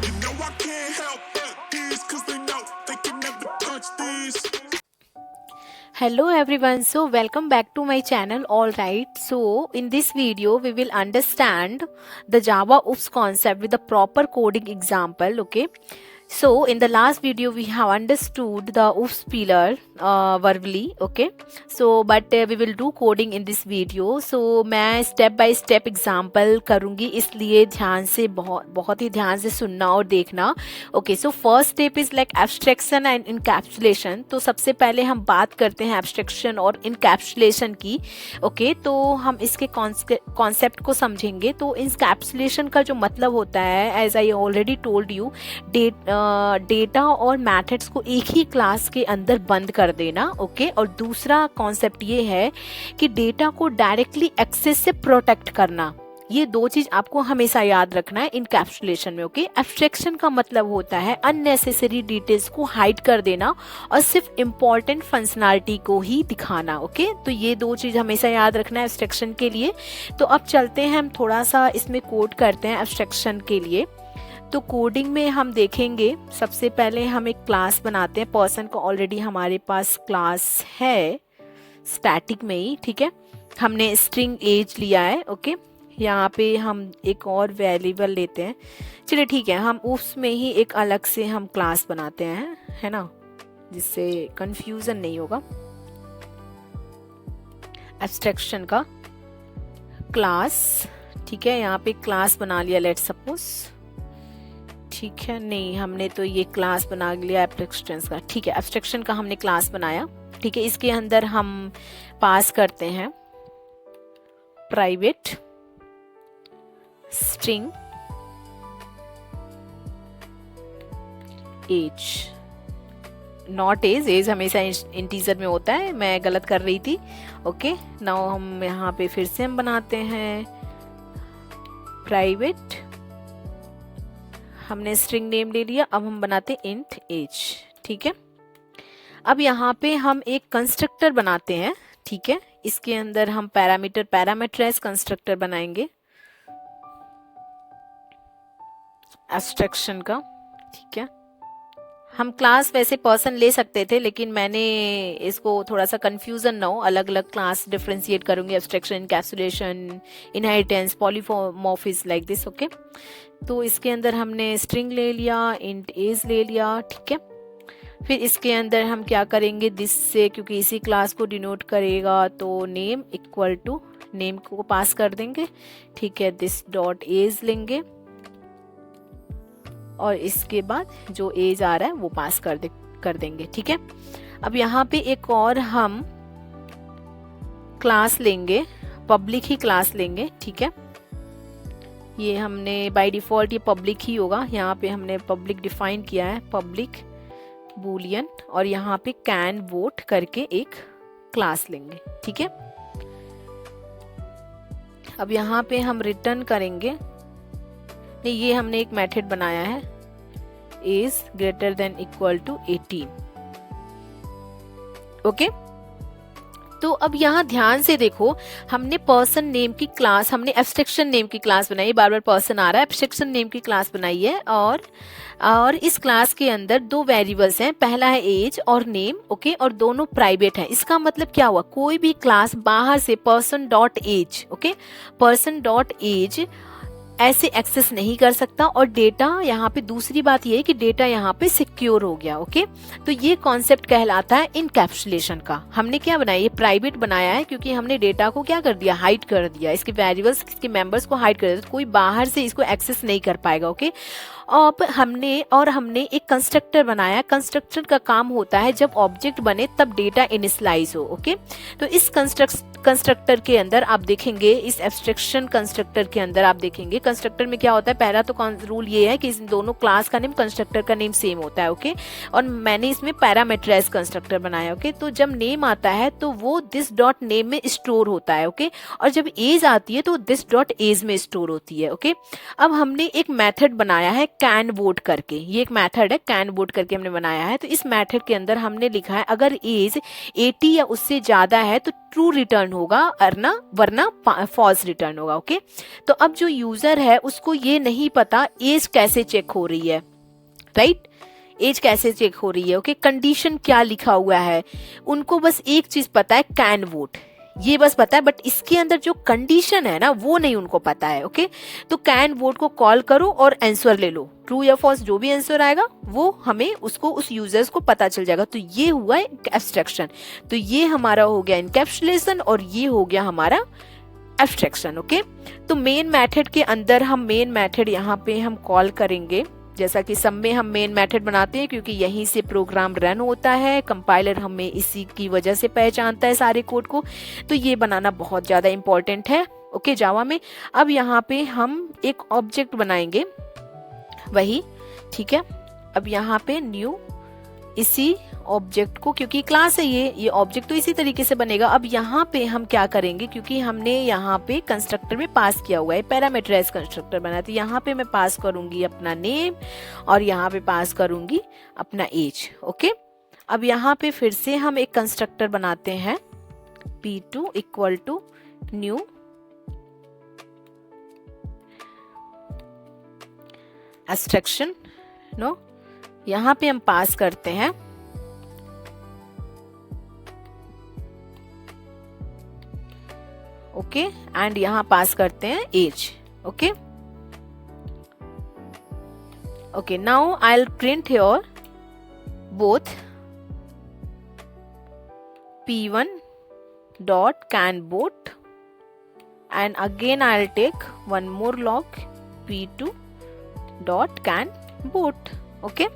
They know I can't help these, cause they know they can never touch these. Hello everyone, so welcome back to my channel. Alright, so in this video we will understand the Java OOPS concept with a proper coding example. Okay, so in the last video we have understood the OOPS pillar verbally. Okay, so but we will do coding in this video. So मैं step by step example करूंगी, इसलिए ध्यान से बहुत ही ध्यान से सुनना और देखना. Okay, so first step is like abstraction and encapsulation. तो सबसे पहले हम बात करते हैं एब्स्ट्रैक्शन और इनकैप्सुलेशन की. ओके, तो हम इसके कॉन्सेप्ट को समझेंगे. तो इनकैप्सुलेशन का जो मतलब होता है, as I already told you, data और मैथड्स को एक ही क्लास के अंदर बंद कर देना. ओके, और दूसरा कॉन्सेप्ट ये है कि डेटा को डायरेक्टली एक्सेस से प्रोटेक्ट करना. ये दो चीज आपको हमेशा याद रखना है इनकैप्सुलेशन में. ओके, एब्स्ट्रैक्शन का मतलब होता है अननेसेसरी डिटेल्स को हाइड कर देना और सिर्फ इंपॉर्टेंट फंक्शनैलिटी को ही दिखाना. ओके, तो ये दो चीज हमेशा याद रखना है एब्स्ट्रैक्शन के लिए. तो अब चलते हैं, हम थोड़ा सा इसमें कोड करते हैं एब्स्ट्रैक्शन के लिए. तो कोडिंग में हम देखेंगे, सबसे पहले हम एक क्लास बनाते हैं. पर्सन का ऑलरेडी हमारे पास क्लास है स्टैटिक में ही. ठीक है, हमने स्ट्रिंग एज लिया है. ओके, यहाँ पे हम एक और वेरिएबल लेते हैं. चलिए ठीक है, हम उसमें ही एक अलग से हम क्लास बनाते हैं, है ना, जिससे कंफ्यूजन नहीं होगा. एब्स्ट्रैक्शन का क्लास, ठीक है, यहाँ पे क्लास बना लिया लेट सपोज. ठीक है, नहीं हमने तो ये क्लास बना लिया एब्स्ट्रैक्शन का. ठीक है, एब्स्ट्रैक्शन का हमने क्लास बनाया. ठीक है, इसके अंदर हम पास करते हैं private string age, not age. Age हमेशा इंटीजर में होता है, मैं गलत कर रही थी. ओके, नाउ हम यहाँ पे फिर से हम बनाते हैं प्राइवेट, हमने स्ट्रिंग नेम ले लिया. अब हम बनाते हैं इंट एज. ठीक है, अब यहाँ पे हम एक कंस्ट्रक्टर बनाते हैं. ठीक है, इसके अंदर हम पैरामीटराइज कंस्ट्रक्टर बनाएंगे एब्स्ट्रैक्शन का. ठीक है, हम क्लास वैसे पर्सन ले सकते थे, लेकिन मैंने इसको थोड़ा सा कंफ्यूजन ना हो, अलग अलग क्लास डिफरेंशिएट करूंगी. Abstraction, encapsulation, inheritance, polymorphism, like this. Okay, तो इसके अंदर हमने स्ट्रिंग ले लिया, इंट एज ले लिया. ठीक है, फिर इसके अंदर हम क्या करेंगे, दिस से, क्योंकि इसी क्लास को डिनोट करेगा, तो नेम इक्वल टू नेम को पास कर देंगे. ठीक है, दिस डॉट एज लेंगे और इसके बाद जो एज आ रहा है वो पास कर देंगे. ठीक है, अब यहाँ पे एक और हम क्लास लेंगे, पब्लिक ही क्लास लेंगे. ठीक है, ये हमने बाय डिफॉल्ट ये पब्लिक ही होगा. यहाँ पे हमने पब्लिक डिफाइन किया है, पब्लिक बूलियन, और यहाँ पे कैन वोट करके एक क्लास लेंगे. ठीक है, अब यहाँ पे हम रिटर्न करेंगे, नहीं ये हमने एक मेथड बनाया है, is greater than equal to 18. Okay, तो अब यहाँ ध्यान से देखो, हमने पर्सन नेम की क्लास, हमने एब्स्ट्रैक्शन नेम की क्लास बनाई, बार बार पर्सन आ रहा है, एब्स्ट्रैक्शन नेम की क्लास बनाई है. और इस क्लास के अंदर दो वेरिएबल्स हैं, पहला है एज और नेम. ओके, और दोनों प्राइवेट है. इसका मतलब क्या हुआ, कोई भी क्लास बाहर से person dot age, okay, person dot age ऐसे एक्सेस नहीं कर सकता. और डेटा यहाँ पे, दूसरी बात ये है कि डेटा यहाँ पे सिक्योर हो गया. ओके, तो ये कॉन्सेप्ट कहलाता है इनकैप्सुलेशन का. हमने क्या बनाया, ये प्राइवेट बनाया है क्योंकि हमने डेटा को क्या कर दिया, हाइड कर दिया, इसके वेरिएबल्स, इसके मेंबर्स को हाइड कर दिया, तो कोई बाहर से इसको एक्सेस नहीं कर पाएगा. ओके, अब हमने एक कंस्ट्रक्टर बनाया. कंस्ट्रक्टर का काम होता है जब ऑब्जेक्ट बने तब डेटा इनिशियलाइज हो. ओके, तो इस कंस्ट्रक्टर के अंदर आप देखेंगे, इस एब्स्ट्रैक्शन कंस्ट्रक्टर के अंदर आप देखेंगे कंस्ट्रक्टर में क्या होता है. पहला तो रूल ये है कि इन दोनों क्लास का नेम, कंस्ट्रक्टर का नेम सेम होता है. ओके, और मैंने इसमें पैरामीटराइज कंस्ट्रक्टर बनाया. ओके, तो जब नेम आता है तो वो दिस डॉट नेम में स्टोर होता है. ओके, और जब एज आती है तो दिस डॉट एज में स्टोर होती है. ओके, अब हमने एक मेथड बनाया है कैन वोट करके, ये एक मेथड है कैन वोट करके हमने बनाया है. तो इस मेथड के अंदर हमने लिखा है अगर एज 80 या उससे ज्यादा है तो ट्रू रिटर्न होगा, वरना फॉल्स रिटर्न होगा. ओके, तो अब जो यूजर यूजर है उसको ये नहीं पता एज कैसे चेक हो रही है, राइट, एज कैसे चेक हो रही है, ओके, कंडीशन क्या लिखा हुआ है, उनको बस एक चीज पता है, कैन वोट, ये बस पता है, बट इसके अंदर जो कंडीशन है ना वो नहीं उनको पता है, ओके। तो कैन वोट को कॉल करो और आंसर ले लो, ट्रू या फॉल्स जो भी आंसर आएगा वो हमें उसको उस यूजर्स को पता चल जाएगा। तो ये हुआ एब्स्ट्रैक्शन, तो ये हमारा हो गया इनकैप्सुलेशन और ये हो गया हमारा एब्स्ट्रैक्शन, ओके। तो मेन मेथड के अंदर हम मेन मेथड यहाँ पे हम कॉल करेंगे, जैसा कि सब में हम मेन मेथड बनाते हैं क्योंकि यहीं से प्रोग्राम रन होता है, कंपाइलर हमें इसी की वजह से पहचानता है सारे कोड को, तो ये बनाना बहुत ज़्यादा इम्पोर्टेंट है, ओके, जावा में। अब यहाँ पे हम एक ऑब्जेक्ट बनाएंगे वही, ठीक है। अब यहाँ पे न्यू, इसी ऑब्जेक्ट को, क्योंकि क्लास है ये ऑब्जेक्ट तो इसी तरीके से बनेगा। अब यहाँ पे हम क्या करेंगे, क्योंकि हमने यहाँ पे कंस्ट्रक्टर में पास किया हुआ है, पैरामीटराइज कंस्ट्रक्टर बना, तो यहाँ पे मैं पास करूंगी अपना नेम और यहाँ पे पास करूंगी अपना एज, ओके। अब यहाँ पे फिर से हम एक कंस्ट्रक्टर बनाते हैं, p2 equal to new abstraction, no, यहाँ पे हम पास करते हैं ओके, एंड यहाँ पास करते हैं age, okay. Okay, now I will print here both p1 dot can boot and again I'll take one more log p2 dot can boot, okay.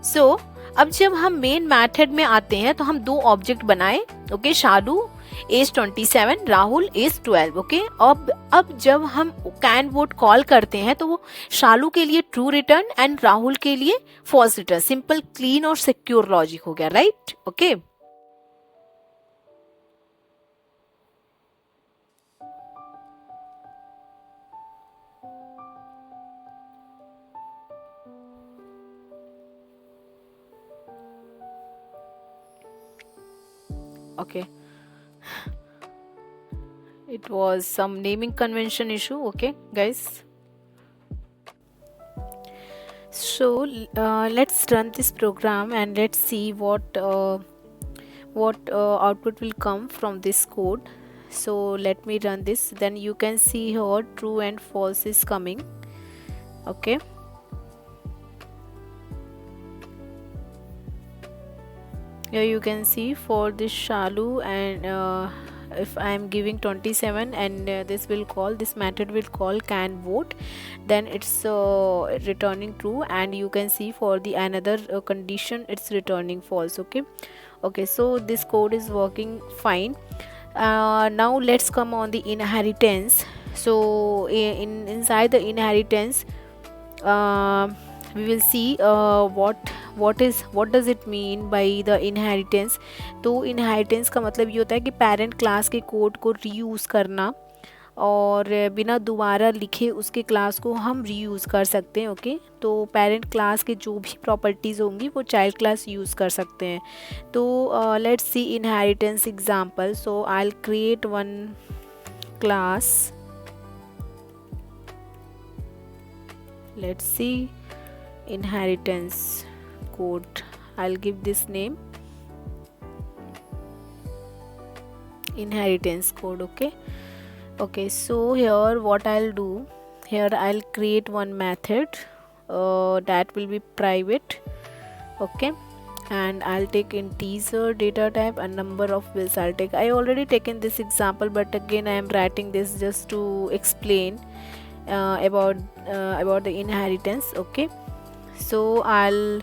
So अब जब हम मेन मेथड में आते हैं तो हम दो ऑब्जेक्ट बनाए, ओके, शालू एज 27, राहुल एज 12, ओके। अब जब हम कैन वोट कॉल करते हैं तो वो शालू के लिए ट्रू रिटर्न एंड राहुल के लिए फॉल्स रिटर्न, सिंपल, क्लीन और सिक्योर लॉजिक हो गया, right, okay. Okay, it was some naming convention issue, okay guys. So let's run this program and let's see what output will come from this code. So let me run this, then you can see here true and false is coming, okay. Here you can see for this Shalu, and if I am giving 27 and this method will call can vote, then it's returning true, and you can see for the another condition it's returning false, okay. So this code is working fine. Now let's come on the inheritance. So inside the inheritance we will see what does it mean by the inheritance. तो inheritance का मतलब ये होता है कि parent class के code को reuse करना और बिना दोबारा लिखे उसके क्लास को हम रीयूज़ कर सकते हैं, ओके। तो पेरेंट क्लास के जो भी प्रॉपर्टीज़ होंगी वो चाइल्ड क्लास यूज़ कर सकते हैं। तो let's see inheritance example. So I will create one class. Let's see inheritance code. I'll give this name inheritance code. Okay, so here what I'll do, here I'll create one method that will be private, okay, and I'll take integer data type and number of wheels I'll take. I already taken this example, but again I am writing this just to explain about the inheritance. Okay, so I'll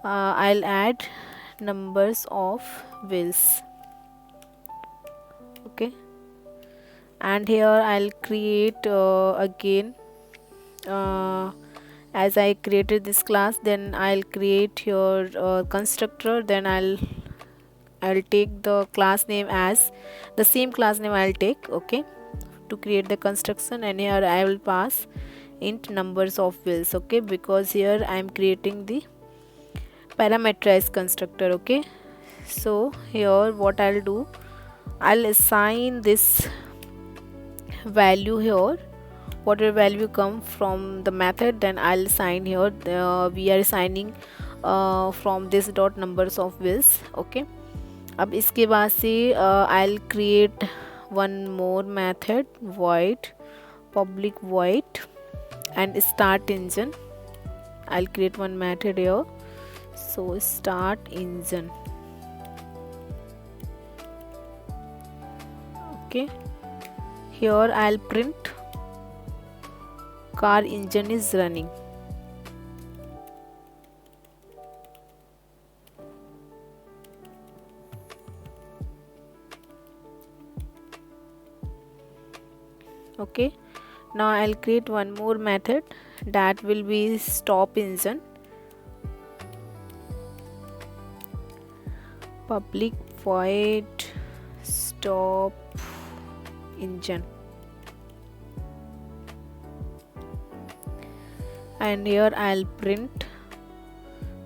add numbers of wheels. Okay, and here I'll create again as I created this class, then I'll create here constructor, then I'll take the class name as the same class name I'll take, okay, to create the construction, and here I will pass int numbers of wheels, okay, because here I am creating the parameterized constructor. Okay, so here what I'll do, I'll assign this value here whatever value come from the method, then I'll assign here. We are assigning from this dot numbers of wheels. Okay, अब इसके बाद से I'll create one more method, void public void and start engine. I'll create one method here, so start engine. Okay, here I'll print car engine is running. Okay, now I'll create one more method, that will be stop engine. Public void stop engine, and here I'll print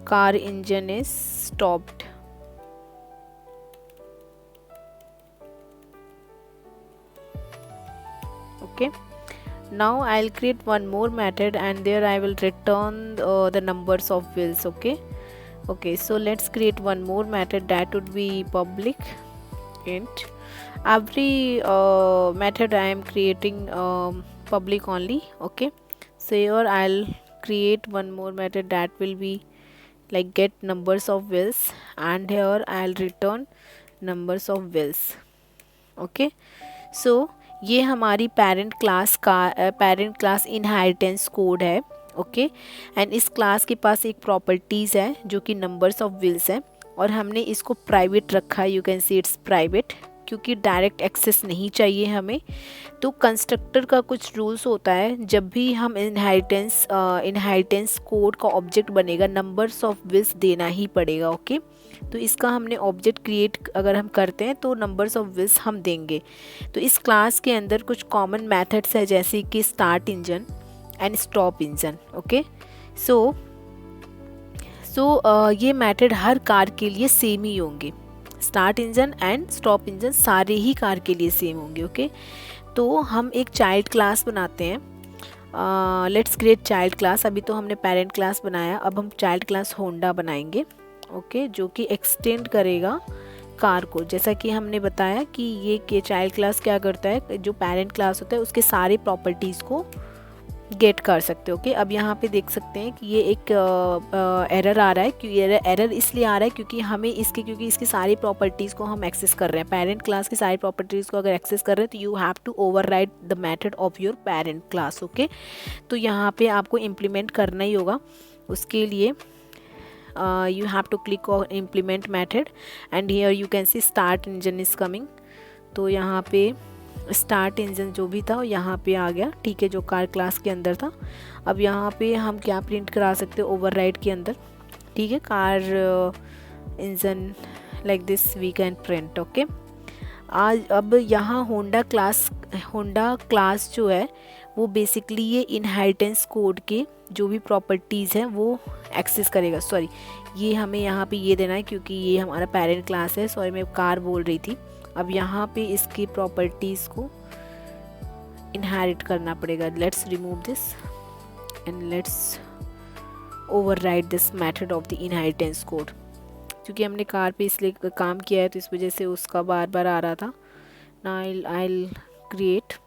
car engine is stopped. Okay, now I'll create one more method, and there I will return the numbers of wheels. Okay, so let's create one more method, that would be public int. Every method I am creating public only. Okay, so here I'll create one more method, that will be like get numbers of wheels, and here I'll return numbers of wheels. Okay, so ये हमारी parent class inheritance code है. Okay, and इस class के पास एक properties है जो कि numbers of wheels है, और हमने इसको प्राइवेट रखा है. You can see it's private, क्योंकि डायरेक्ट एक्सेस नहीं चाहिए हमें. तो कंस्ट्रक्टर का कुछ रूल्स होता है, जब भी हम इनहेरिटेंस कोड का ऑब्जेक्ट बनेगा नंबर्स ऑफ व्हील्स देना ही पड़ेगा. ओके, तो इसका हमने ऑब्जेक्ट क्रिएट अगर हम करते हैं तो नंबर्स ऑफ व्हील्स हम देंगे. तो इस क्लास के अंदर कुछ कॉमन मेथड्स है, जैसे कि start engine and stop engine. Okay, so ये मेथड हर कार के लिए सेम ही होंगे. Start engine and stop engine सारे ही कार के लिए सेम होंगे. ओके, तो हम एक चाइल्ड क्लास बनाते हैं. Let's create child class. अभी तो हमने पेरेंट क्लास बनाया, अब हम चाइल्ड क्लास होंडा बनाएंगे. ओके, जो कि एक्सटेंड करेगा कार को. जैसा कि हमने बताया कि ये चाइल्ड क्लास क्या करता है, जो पेरेंट क्लास होता है उसके सारे प्रॉपर्टीज़ को गेट कर सकते हो. ओके, अब यहाँ पे देख सकते हैं कि ये एक एरर आ रहा है. क्योंकि एरर इसलिए आ रहा है क्योंकि इसकी सारी प्रॉपर्टीज़ को हम एक्सेस कर रहे हैं. पेरेंट क्लास की सारी प्रॉपर्टीज़ को अगर एक्सेस कर रहे हैं तो you have to override the method of your parent class. Okay, तो यहाँ पे आपको इम्प्लीमेंट करना ही होगा. उसके लिए you have to click on implement method, and here you can see start engine is coming. तो यहाँ पे स्टार्ट इंजन जो भी था यहाँ पे आ गया. ठीक है, जो कार क्लास के अंदर था. अब यहाँ पे हम क्या प्रिंट करा सकते हैं ओवरराइड के अंदर. ठीक है, car engine like this we can print. Okay, अब यहाँ होंडा क्लास जो है वो बेसिकली ये इनहेरिटेंस कोड के जो भी प्रॉपर्टीज़ हैं वो एक्सेस करेगा. सॉरी, ये हमें यहाँ पे ये देना है क्योंकि ये हमारा पेरेंट क्लास है. सॉरी, मैं कार बोल रही थी. अब यहाँ पे इसकी प्रॉपर्टीज़ को इनहेरिट करना पड़ेगा. Let's remove this and let's override this method of the inheritance code. क्योंकि हमने कार पे इसलिए काम किया है तो इस वजह से उसका बार बार आ रहा था. Now I'll create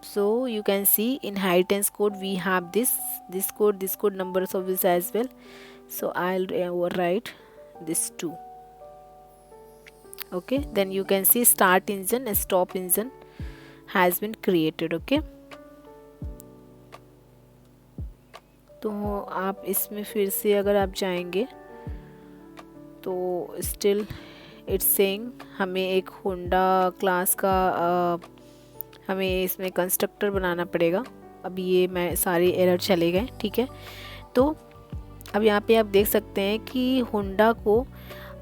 so you can see inheritance code we have this code numbers of this as well. So I'll overwrite this too. Okay, then you can see start engine and stop engine has been created. Okay, तो आप इसमें फिर से अगर आप जाएंगे तो still it's saying हमें एक होंडा क्लास का हमें इसमें कंस्ट्रक्टर बनाना पड़ेगा. अभी ये मैं सारे एरर चले गए. ठीक है, तो अब यहाँ पे आप देख सकते हैं कि होंडा को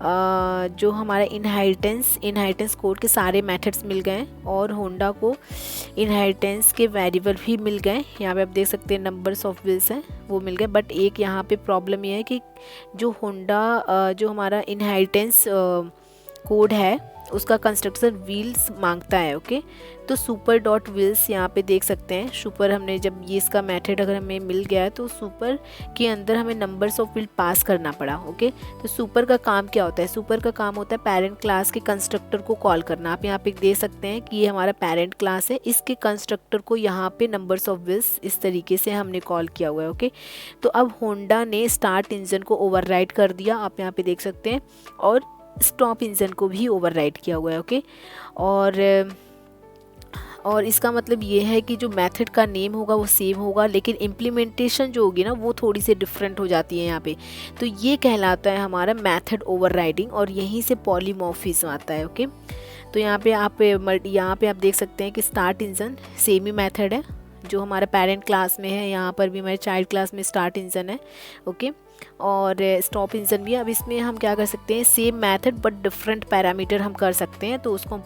जो हमारा इनहेरिटेंस कोड के सारे मेथड्स मिल गए और होंडा को इनहेरिटेंस के वेरिएबल भी मिल गए. यहाँ पे आप देख सकते हैं नंबर्स ऑफ व्हील्स हैं वो मिल गए. बट एक यहाँ पे प्रॉब्लम ये है कि जो होंडा जो हमारा इनहेरिटेंस कोड है उसका कंस्ट्रक्शन व्हील्स मांगता है। ओके, तो सुपर डॉट व्हील्स यहाँ पे देख सकते हैं। सुपर हमने जब ये इसका मेथड अगर हमें मिल गया है तो सुपर के अंदर हमें नंबर्स ऑफ व्हील पास करना पड़ा। ओके, तो सुपर का काम क्या होता है? सुपर का काम होता है पेरेंट क्लास के कंस्ट्रक्टर को कॉल करना। आप यहाँ पे देख सकते हैं कि ये हमारा पेरेंट क्लास है, इसके कंस्ट्रक्टर को यहाँ पे नंबर्स ऑफ व्हील्स इस तरीके से हमने कॉल किया हुआ है। ओके, तो अब होंडा ने स्टार्ट इंजन को ओवरराइड कर दिया, आप यहाँ पे देख सकते हैं, और स्टॉप इंजन को भी ओवरराइड किया हुआ है। ओके, और इसका मतलब ये है कि जो मेथड का नेम होगा वो सेम होगा, लेकिन इम्प्लीमेंटेशन जो होगी ना वो थोड़ी सी डिफरेंट हो जाती है यहाँ पे। तो ये कहलाता है हमारा मेथड ओवरराइडिंग, और यहीं से पॉलीमॉर्फिज्म आता है। ओके, तो यहाँ पे आप देख सकते हैं कि स्टार्ट इंजन सेम ही मेथड है जो हमारा पेरेंट क्लास में है, यहाँ पर भी हमारे चाइल्ड क्लास में स्टार्ट इंजन है। ओके, और स्टॉप इंजन भी। अब इसमें हम क्या कर सकते हैं, same method but different parameter हम कर सकते हैं, तो उसको हम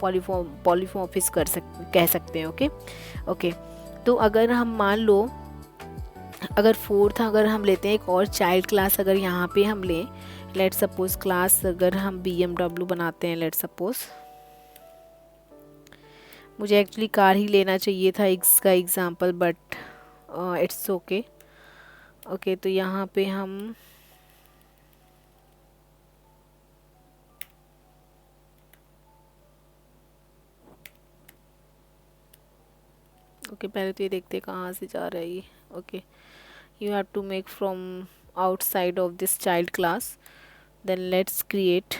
पॉलीमॉर्फिज्म कह सकते हैं। ओके ओके, तो अगर हम मान लो अगर फोर्थ अगर हम लेते हैं एक और चाइल्ड क्लास, अगर यहाँ पे हम लें, लेट सपोज क्लास अगर हम BMW बनाते हैं, लेट सपोज मुझे एक्चुअली कार ही लेना चाहिए था इसका example, but it's okay. Okay, तो यहाँ पे हम पहले तो ये देखते हैं कहाँ से जा रहा है ये। Okay, you have to make from outside of this child class, then let's create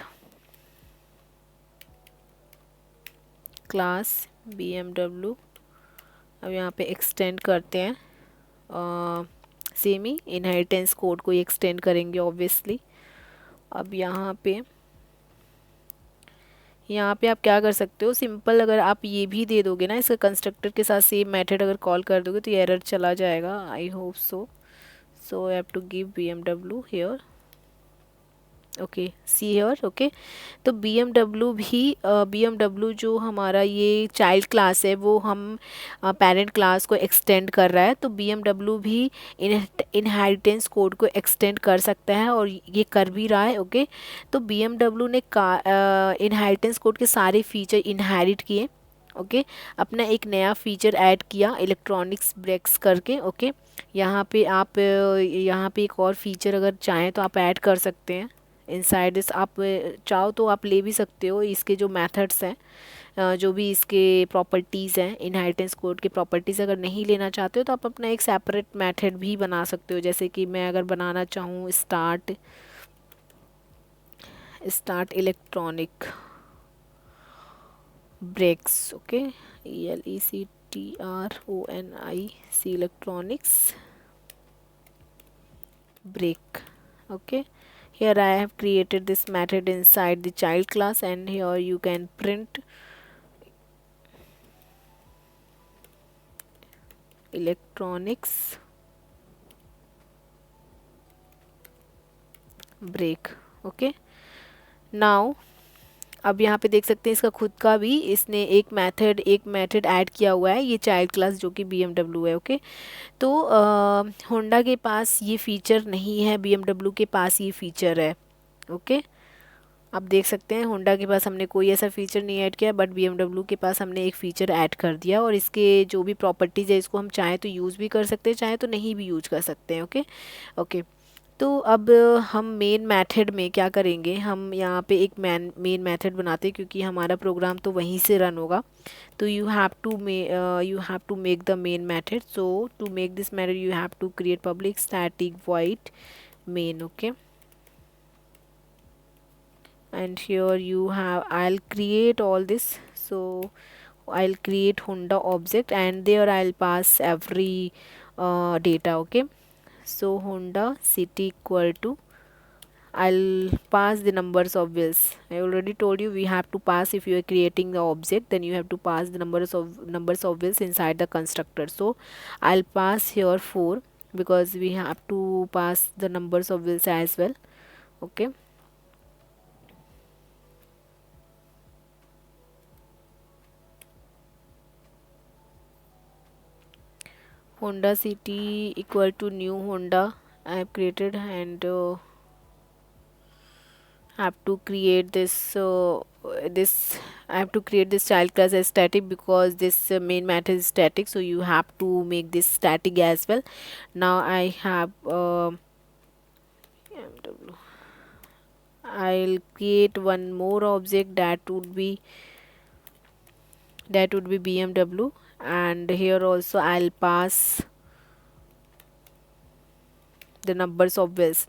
class BMW। अब यहाँ पे एक्सटेंड करते हैं, सेम ही इनहेरिटेंस कोड को एक्सटेंड करेंगे ऑब्वियसली। अब यहाँ पे आप क्या कर सकते हो, सिंपल अगर आप ये भी दे दोगे ना इसका कंस्ट्रक्टर के साथ सेम मेथड अगर कॉल कर दोगे तो ये एरर चला जाएगा। I hope so. So I have to give BMW here. Okay, see here. Okay, तो BMW जो हमारा ये चाइल्ड क्लास है वो हम पेरेंट क्लास को एक्सटेंड कर रहा है, तो BMW भी इनहेरिटेंस कोड को एक्सटेंड कर सकता है, और ये कर भी रहा है। ओके, तो BMW ने इनहेरिटेंस कोड के सारे फीचर इनहेरिट किए। ओके, अपना एक नया फीचर ऐड किया इलेक्ट्रॉनिक्स ब्रेक्स करके। ओके, यहाँ पे एक और फीचर अगर चाहें तो आप ऐड कर सकते हैं इनसाइड दिस। आप चाहो तो आप ले भी सकते हो इसके जो मेथड्स हैं, जो भी इसके प्रॉपर्टीज़ हैं, इनहेरिटेंस कोड के प्रॉपर्टीज़ अगर नहीं लेना चाहते हो तो आप अपना एक सेपरेट मेथड भी बना सकते हो। जैसे कि मैं अगर बनाना चाहूँ start electronic brakes. Okay, ELECTRONIC electronics break। okay, here I have created this method inside the child class, and here you can print electronics break। okay, now अब यहाँ पे देख सकते हैं इसका खुद का भी इसने एक मेथड ऐड किया हुआ है, ये चाइल्ड क्लास जो कि BMW है। ओके, तो होंडा के पास ये फीचर नहीं है, BMW के पास ये फीचर है। ओके, आप देख सकते हैं होंडा के पास हमने कोई ऐसा फीचर नहीं ऐड किया, बट BMW के पास हमने एक फ़ीचर ऐड कर दिया, और इसके जो भी प्रॉपर्टीज़ है इसको हम चाहें तो यूज़ भी कर सकते हैं, चाहे तो नहीं भी यूज कर सकते हैं। ओके ओके, तो अब हम मेन मेथड में क्या करेंगे, हम यहाँ पे एक मेन मेथड बनाते हैं क्योंकि हमारा प्रोग्राम तो वहीं से रन होगा। तो you have to make the main method. So to make this method you have to create public static void main। okay, and here you have, I'll create all this. So I'll create Honda object, and there I'll pass every data. Okay, so Honda city equal to, I'll pass the numbers of wheels. I already told you we have to pass, if you are creating the object then you have to pass the numbers of wheels inside the constructor. So I'll pass here 4 because we have to pass the numbers of wheels as well. Okay, Honda city equal to new Honda I have created, and have to create this this I have to create this child class as static because this main method is static, so you have to make this static as well. Now I have BMW. I'll create one more object that would be BMW, and here also I'll pass the numbers of wheels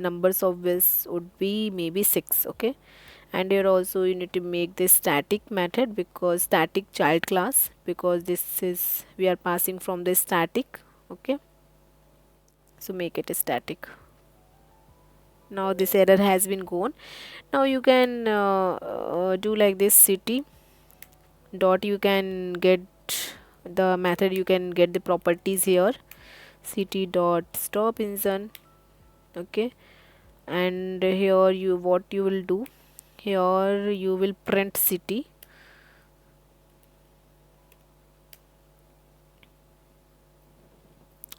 would be maybe 6. Okay, and here also you need to make this static method because static child class, because this is we are passing from the static. Okay, so make it a static. Now this error has been gone. Now you can do like this city dot, you can get the method, you can get the properties here, city dot stop engine. Okay, and here you what you will do, here you will print city,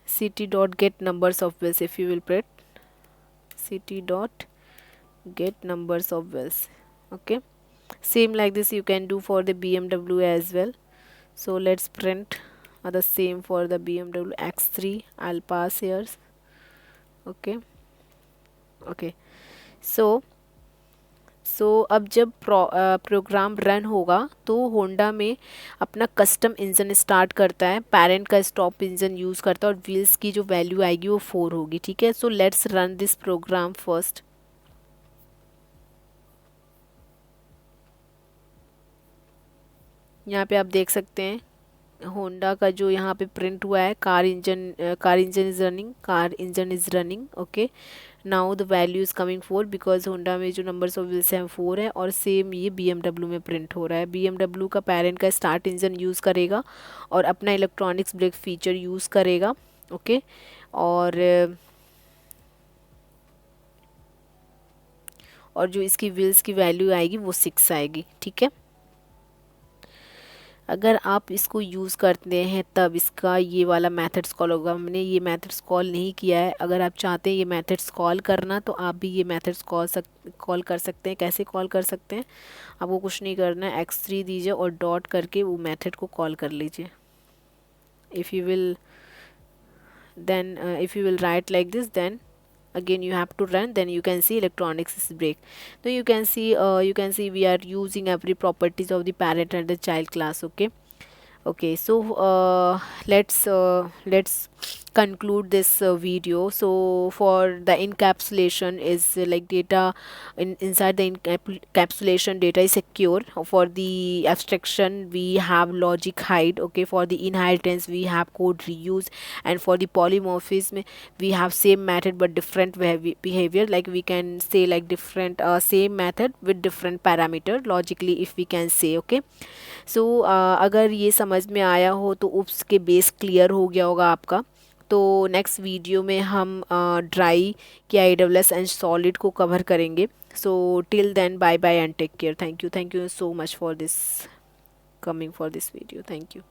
city dot get numbers of wheels. If you will print city dot get numbers of wheels. Okay, same like this you can do for the BMW as well. So let's print the same for the BMW X3. I'll pass here. Okay, okay, so अब जब program run होगा तो Honda में अपना custom engine start करता है, parent का stop engine use करता है, और व्हील्स की जो वैल्यू आएगी वो 4 होगी. ठीक है, so let's run this program first. यहाँ पे आप देख सकते हैं होंडा का जो यहाँ पे प्रिंट हुआ है, car engine is running. Okay, now the value is coming 4 because Honda में जो नंबर्स ऑफ व्हील्स हैं 4 है. और सेम ये BMW में प्रिंट हो रहा है. BMW का पेरेंट का स्टार्ट इंजन यूज़ करेगा और अपना इलेक्ट्रॉनिक्स ब्रेक फीचर यूज़ करेगा. ओके, और जो इसकी व्हील्स की वैल्यू आएगी वो 6 आएगी. ठीक है, अगर आप इसको यूज़ करते हैं तब इसका ये वाला मेथड्स कॉल होगा. हमने ये मेथड्स कॉल नहीं किया है. अगर आप चाहते हैं ये मेथड्स कॉल करना तो आप भी ये मेथड्स कॉल कर सकते हैं. कैसे कॉल कर सकते हैं, आपको कुछ नहीं करना है, x3 दीजिए और डॉट करके वो मेथड को कॉल कर लीजिए. If you will write like this, then again you have to run, then you can see electronics is break. So you can see we are using every properties of the parent and the child class. Okay, so let's conclude this video. So for the encapsulation is like data inside the encapsulation data is secure. For the abstraction we have logic hide. Okay, for the inheritance we have code reuse, and for the polymorphism we have same method but different behavior. Like we can say like different same method with different parameter logically, if we can say. Okay, सो अगर ये समझ में आया हो तो उप्स के base clear हो गया होगा आपका. तो नेक्स्ट वीडियो में हम ड्राई के AWS एंड सॉलिड को कवर करेंगे. So till then bye bye and take care. Thank you so much for this coming for this video. Thank you.